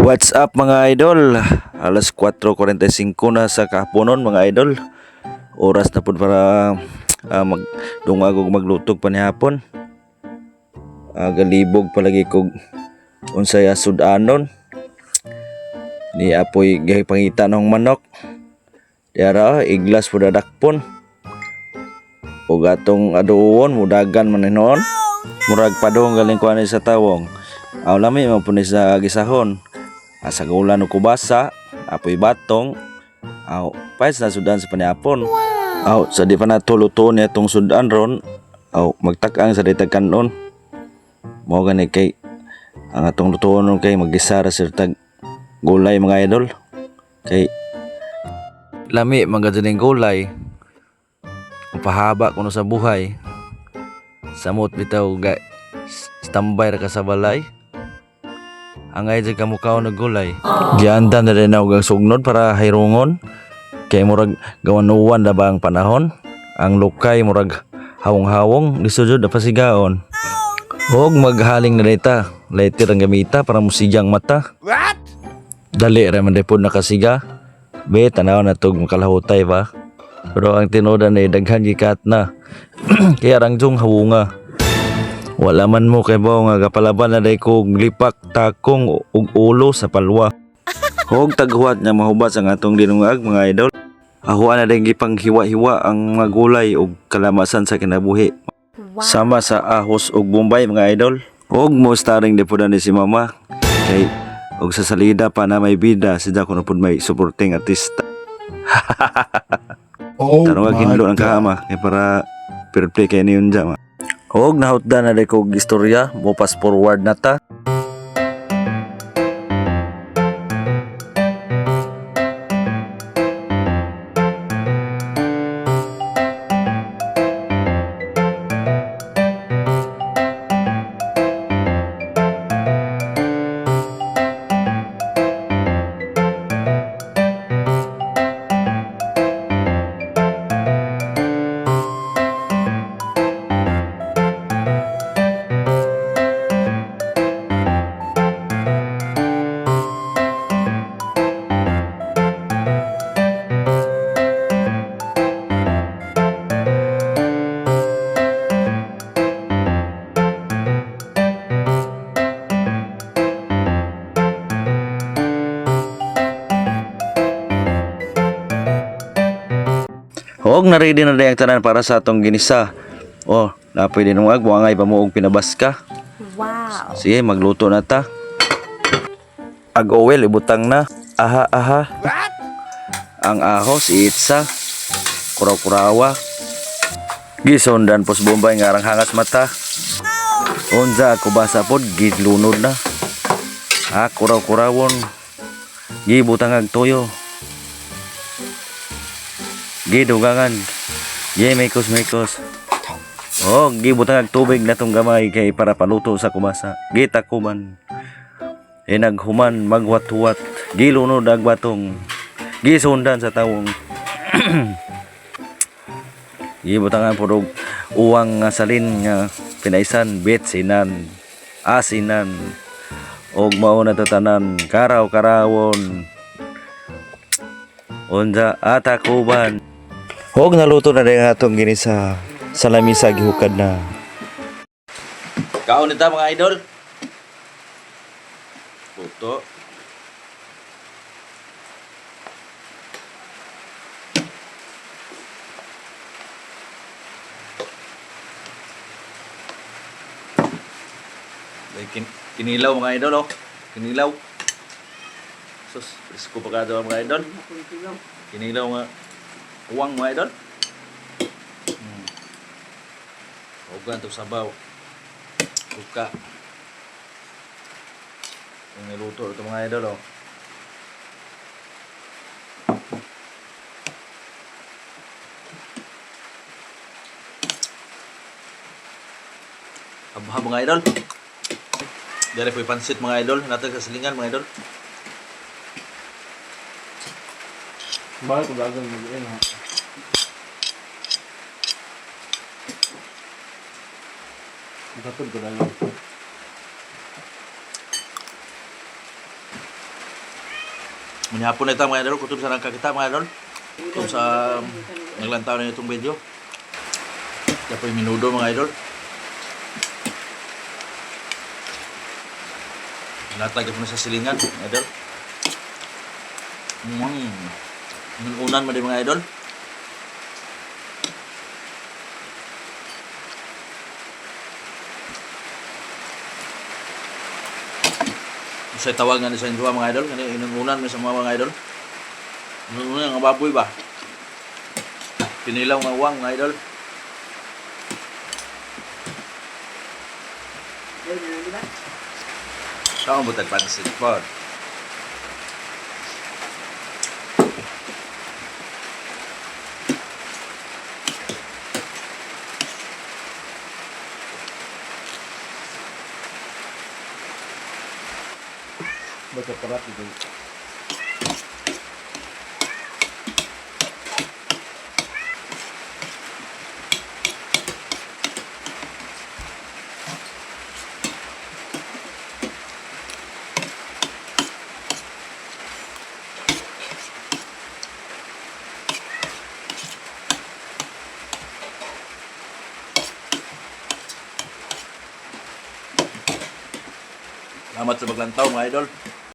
What's up mga idol? Alas 4:45 na sa kahaponon mga idol. Oras na po para magdungag og maglutog pa ni hapon. Galibog palagi kog unsay sudanon. Ni apoy gahi pangita ng manok. Diara iglas po dadakpon. O gatong aduon mudagan man noon. Murag padong galing kuan sa tawong. Aw lami man po ni sa gisahon. Asa ulan o kubasa, apoy batong, aw pais na sudan sa panihapon. Aw sa di pa natuluto niya itong sudan ron, aw magtakang sa ditag kanon. Mao gani kay ang atong lutuon kay magisara sa tag gulay mga idol. Kay lami mga dining gulay. Pahaba kuno sa buhay. Samot bitaw ga standby ra ka sa balay. Angay dyan kamukaw na gulay. Gianda na rin ako sugnod para hayrungon. Kaya murag gawanuwan na ba ang panahon? Ang lukay murag hawong-hawong. Lisudod na pasigaon. Huwag maghaling na dita. Later ang gamita para musigang mata. What? Dali raman de po nakasiga. Be, tanaw na itong makalahutay ba? Pero ang tinodan ay daghan gikat na. Kaya rangjong hawunga. Wala man mo kay bao nga kapalaban na day kog lipak takong ug ulo sa palwa. Hog taghuwat nga mahubas ang atong dinungag mga idol. Ahuan na day gipang hiwa-hiwa ang mga gulay ug kalamasan sa kinabuhi. Wow. Sama sa ahos ug bombay mga idol. Hog mo starring de pud ni si mama. Kay ug sa salida pa na may bida sidya kuno pud may supporting artista. Oh, tarong hinlo ang kahama kay para perfect kay niyon jama. Huwag nahutda na day kong istorya, mo pass forward na ta. Huwag na ready na dayang tanan para sa atong ginisa. Oh, na pwede nung agbuangay pa mo og pinabaska. Wow. Sige, magluto na ta. Ag-oil ibutang na. Aha, aha. What? Ang ahos iitsa. Kuraw-kurawa. Gisondan pos bombay nga arang hangas mata. Unza kubasa pod gidlunod na. Kuraw-kurawon. Gibutang ag toyo. Gidugangan. Mekos. Oh, gibutang ag tubig na tong gamay kay para paluto sa kumasa. Gitakuman. Naghuman magwat-wat. Gilunod ag batong. Gisundan sa tawong. Gibutangan pud uwang nga salin nga pinaisan betsinan, asinan og mao na tatanan karaw-karawon. Unsa atakuban. Huwag naluto na rin atong ginisa sa lamisa gihukad na. Kaon nita mga idol. Puto. Kinilaw mga idol oh. Kinilaw. Sus, isko pa ka mga idol. Kinilaw nga uwang mga idol. Huwag ito sabaw. Kuka. Yung niluto ito mga idol oh. Abha mga idol. Dari po pansit mga idol. Natag sa silingan mga idol. Bakit ko gagawin mag-in ha? Matapod ko lang. Manihapon na ito mga idol, kutob sa nagkakita mga idol. Kutob sa naglantaw na itong video. Ito po yung minudo mga idol. Latag po na sa silingan mga idol. Unan mo din mga idol. Sa tawag nga sa inyo mga idol, kani inununan mo sa mga idol. Inununan nga baboy ba? Pinilaw nga uwang mga idol. Saan mo butag pansit po? Baca perat itu. Salamat sa paglantaw mga idol.